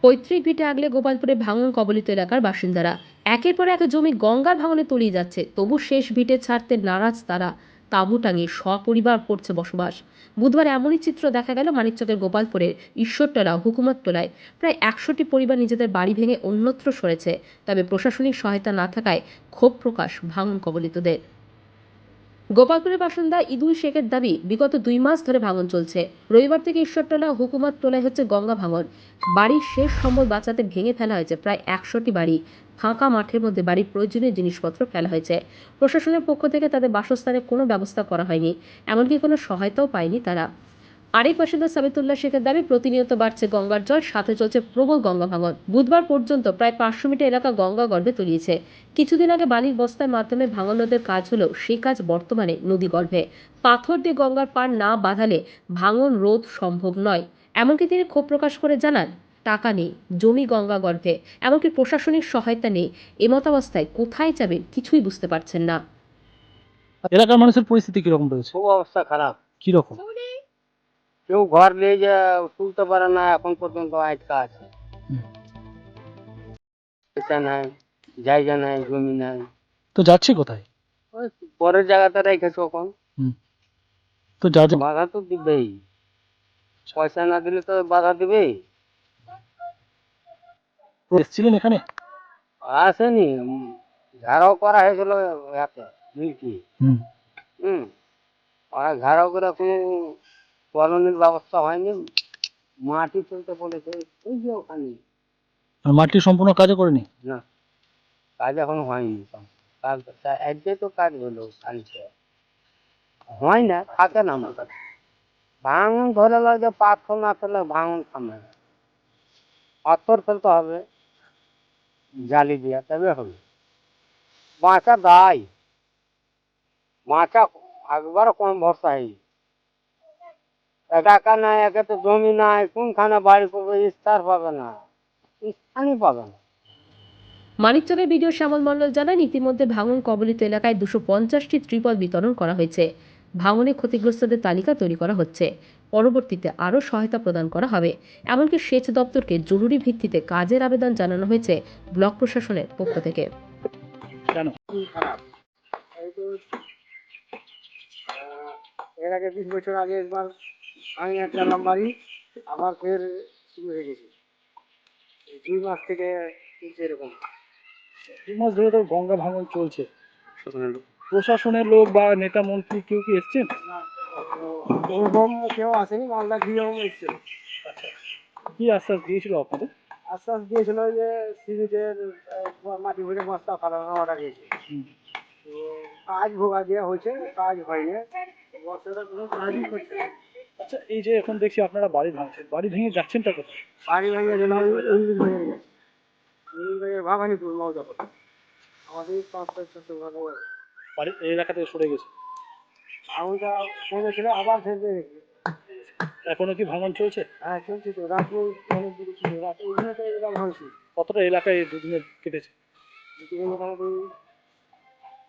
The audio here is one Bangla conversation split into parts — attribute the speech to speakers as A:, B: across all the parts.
A: পৈতৃক ভিটে আগলে গোপালপুরে ভাঙন কবলিত এলাকার বাসিন্দারা। একের পর এক জমি গঙ্গার ভাঙনে তলিয়ে যাচ্ছে, তবু শেষ ভিটে ছাড়তে নারাজ তারা। তাঁবু টাঙিয়ে সপরিবার করছে বসবাস। বুধবার এমনই চিত্র দেখা গেল মানিকচকের গোপালপুরের ঈশ্বরতলা হুকুমততলায়। প্রায় 100টি পরিবার নিজেদের বাড়ি ভেঙে অন্যত্র সরেছে। তবে প্রশাসনিক সহায়তা না থাকায় ক্ষোভ প্রকাশ ভাঙন কবলিতদের। গোপালপুরের বাসিন্দা ইদুল শেখের দাবি, বিগত 2 মাস ধরে ভাঙন চলছে। রবিবার থেকে ঈশ্বরতলা হুকুমত তোলায় হচ্ছে গঙ্গা ভাঙন। বাড়ির শেষ সম্বল বাঁচাতে ভেঙে ফেলা হয়েছে প্রায় 100টি বাড়ি। ফাঁকা মাঠের মধ্যে বাড়ির প্রয়োজনীয় জিনিসপত্র ফেলা হয়েছে। প্রশাসনের পক্ষ থেকে তাদের বাসস্থানের কোনো ব্যবস্থা করা হয়নি, এমনকি কোনো সহায়তাও পায়নি তারা। আরেক বাসিন্দা সাবিতুল্লাহ শেখের দাবি, প্রতিনিয়ত বাড়ছে গঙ্গার জল, সাথে চলছে প্রবল গঙ্গা ভাঙন। বুধবার পর্যন্ত প্রায় 500 মিটার এলাকা গঙ্গা গর্ভে তলিয়েছে। কিছুদিন আগে বালির বস্তার মাধ্যমে ভাঙন রোধের কাজ হলেও সেই কাজ বর্তমানে নদী গর্ভে। পাথর দিয়ে গঙ্গার পার না বাঁধালে ভাঙন রোধ সম্ভব নয়। এমনকি তিনি ক্ষোভ প্রকাশ করে জানান, টাকা নেই, জমি গঙ্গা গর্ভে, এমনকি প্রশাসনিক সহায়তা নেই। এমতাবস্থায় কোথায় যাবেন কিছুই বুঝতে পারছেন না।
B: এলাকার মানুষের পরিস্থিতি কিরকম রয়েছে?
C: খুব অবস্থা খারাপ।
B: কিরকম?
C: কেউ ঘর নিয়ে যা তুলতে পারে না, এখন পর্যন্ত আটকা আছে। পয়সা নাই, জায়গা নাই, জমি নাই।
B: তো যাচ্ছে কোথায়?
C: ওই পরের জায়গাতে রেখেছো এখন।
B: তো যা
C: বাধা তো দিবেই, পয়সা না দিলে তো বাধা দিবেই।
B: এসেছিলেন এখানে?
C: আসেনি, ঘেরাও করা হয়েছিল হাতে মিলকি। ওরা ঘেরাও করে কোনো কলোনির ব্যবস্থা হয়নি, মাটি তুলতে বলেছে ওই যে ওখানে।
B: আর মাটির সম্পূর্ণ কাজও করেনি?
C: না, কাজ এখন হয়নি। কাজ একটাই তো কাজ হলো, কালকে হয় না, থাকে না আমার কাছে। ভাঙন ধরে লাগে, পাথর না ফেলে ভাঙন থামে না। পাথর ফেলতে হবে, জালি দিয়া, তবে হবে। বাঁচা দায়, বাঁচা একবার কম ভরসা হয়ে টাকা নাই, একে তো জমি নাই, কোনখানে বাড়ি করবে, স্থান পাবে না, স্থানই পাবে না।
A: মানিকচকের বিডিও শ্যামল মণ্ডল জানান, ইতিমধ্যে ভাঙন কবলিত এলাকায় 250টি ত্রিপল বিতরণ করা হয়েছে। ভাঙনে ক্ষতিগ্রস্তদের তালিকা তৈরি করা হচ্ছে। পরবর্তীতে আরও সহায়তা প্রদান করা হবে। এমনকি সেচ দপ্তরকে জরুরি ভিত্তিতে কাজের আবেদন জানানো হয়েছে ব্লক প্রশাসনের পক্ষ থেকে।
B: কেন?
C: খারাপ। এই তো এর আগে 20 বছর আগে একবার আমি একটা বাড়ি, আবার ফের শুরু হয়ে গেছে। এই 2 মাস থেকে চলছে এরকম।
B: 2 মাস ধরে তো গঙ্গা ভাঙন চলছে। প্রশাসনের লোক বা নেতা মন্ত্রী কেউ কি এসছেন?
C: ওরকম কেউ আসেনি, মালদা দিয়েও এসেছিল।
B: কি আশ্বাস দিয়েছিল আপনাদের?
C: আশ্বাস দিয়েছিল যে সিমেন্টের মাটি ভরে বস্তা ফালানো অর্ডার দিয়েছে। তো কাজ ভোগা দেওয়া হয়েছে, কাজ হয়নি, বস্তাটা কোনো কাজই করছে না।
B: আচ্ছা, এই যে এখন দেখছি আপনারা বাড়ি ভাঙছেন, বাড়ি ভেঙে যাচ্ছেনটা কোথায়?
C: বাড়ি ভেঙে গেলাম ইংলিশ ভেঙে গেছে, ইংলিশ ভেঙে ভাবানিপুর মৌজা পড়ে। আমাদের 5-6 ভালো
B: বাড়ি এই এলাকা থেকে সরে গেছে।
C: আগুনটা কমেছিল, আবার ফেলতে গেছে।
B: এখনো কি ভাঙন চলছে?
C: হ্যাঁ চলছে তো, রাত্রে অনেক দিকে ছিল, রাত্রে উঠে তো এরকম হয়েছে।
B: কতটা এলাকায় দুদিনে কেটেছে?
C: মোটামুটি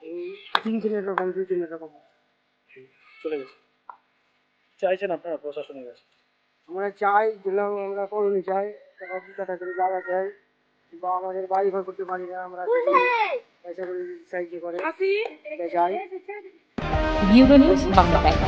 C: এই 3 এরকম, 2-3 এরকম
B: চলে গেছে। চাইছেন আপনারা প্রশাসনের কাছে?
C: আমরা চাই, দিলাম আমরা কলোনি চাই, টাকা করে জায়গা চাই, বা আমাদের বাড়ি ঘর করতে পারি না, আমরা পয়সা করে সাহায্য করে চাই।
A: Bureau news, Bangla bank.